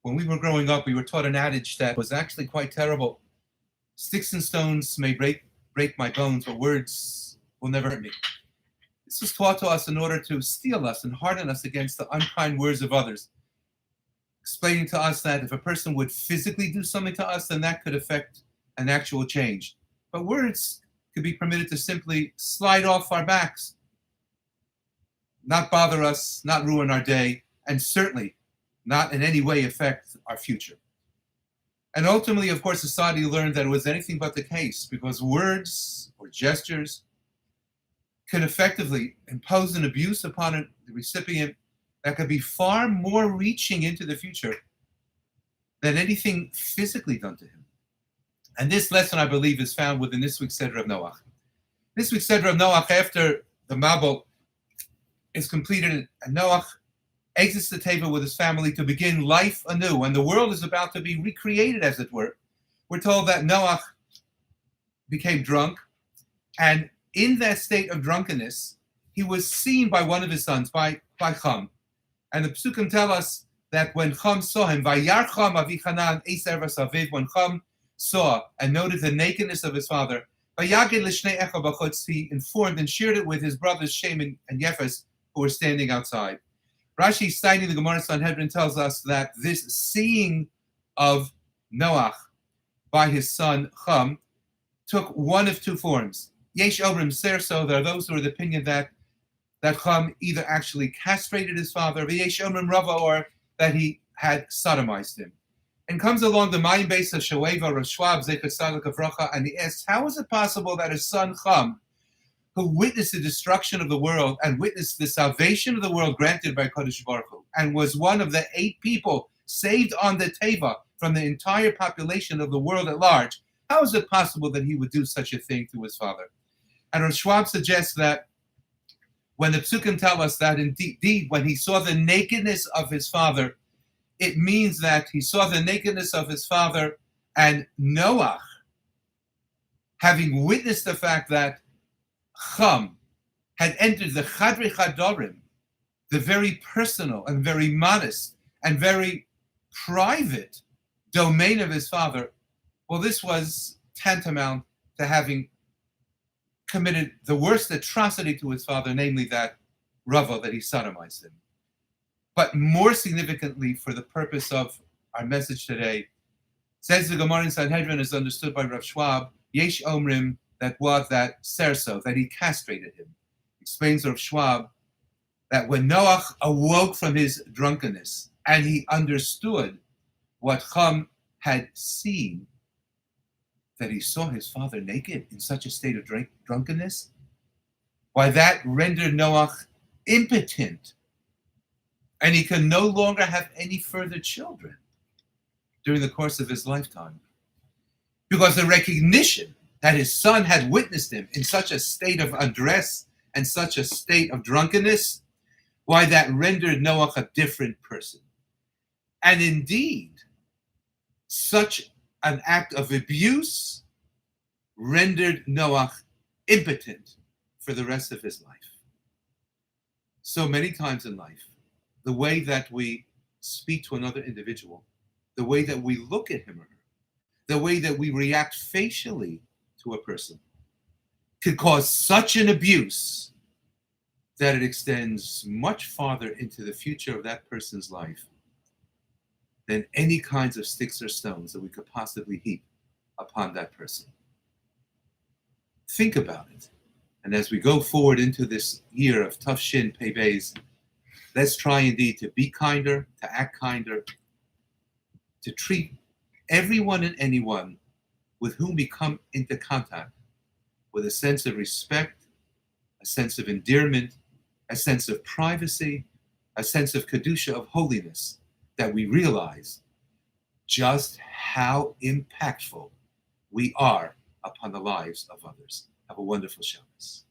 When we were growing up, we were taught an adage that was actually quite terrible. Sticks and stones may break my bones, but words will never hurt me. This was taught to us in order to steel us and harden us against the unkind words of others, explaining to us that if a person would physically do something to us, then that could affect an actual change. But words could be permitted to simply slide off our backs, not bother us, not ruin our day, and certainly not in any way affect our future. And ultimately, of course, society learned that it was anything but the case, because words or gestures can effectively impose an abuse upon the recipient that could be far more reaching into the future than anything physically done to him. And this lesson, I believe, is found within this week's Seder of Noach. This week's Seder of Noach, after the Mabul is completed and Noach exits the table with his family to begin life anew, and the world is about to be recreated, as it were. We're told that Noach became drunk, and in that state of drunkenness, he was seen by one of his sons, by Cham. And the Psukim tell us that when Cham saw him, Vayar Cham Avichanan Eser Vasaviv, when Cham saw and noted the nakedness of his father, Vayagid Lishnei Echa B'chutz, he informed and shared it with his brothers Shem and Yefes, who were standing outside. Rashi, citing the Gemara Sanhedrin, tells us that this seeing of Noach by his son Cham took one of two forms. Yesh Obrim Serso, there are those who are of the opinion that Cham either actually castrated his father, Yesh Obrim Rava, or that he had sodomized him. And comes along the Mayim base of Shoeva, Rav Schwab, Zecher Tzaddik Avracha, and he asks, how is it possible that his son Cham, who witnessed the destruction of the world and witnessed the salvation of the world granted by Kodesh Baruch Hu, and was one of the 8 people saved on the Teva from the entire population of the world at large, how is it possible that he would do such a thing to his father? And Rav Schwab suggests that when the Psukim tell us that indeed when he saw the nakedness of his father, it means that he saw the nakedness of his father, and Noach, having witnessed the fact that Cham had entered the Chadrei Chadorim, the very personal and very modest and very private domain of his father, well, this was tantamount to having committed the worst atrocity to his father, namely that Rava, that he sodomized him. But more significantly, for the purpose of our message today, says the Gemara in Sanhedrin, is understood by Rav Schwab, Yesh Omrim, that was that Serso, that he castrated him. Explains Rav Schwab that when Noach awoke from his drunkenness and he understood what Cham had seen, that he saw his father naked in such a state of drunkenness, why that rendered Noach impotent, and he can no longer have any further children during the course of his lifetime. Because the recognition that his son had witnessed him in such a state of undress and such a state of drunkenness, why that rendered Noach a different person. And indeed, such an act of abuse rendered Noach impotent for the rest of his life. So many times in life, the way that we speak to another individual, the way that we look at him or her, the way that we react facially to a person could cause such an abuse that it extends much farther into the future of that person's life than any kinds of sticks or stones that we could possibly heap upon that person. Think about it. And as we go forward into this year of Tafshin Pei Beis, let's try indeed to be kinder, to act kinder, to treat everyone and anyone with whom we come into contact with a sense of respect, a sense of endearment, a sense of privacy, a sense of kedusha, of holiness, that we realize just how impactful we are upon the lives of others. Have a wonderful Shabbos.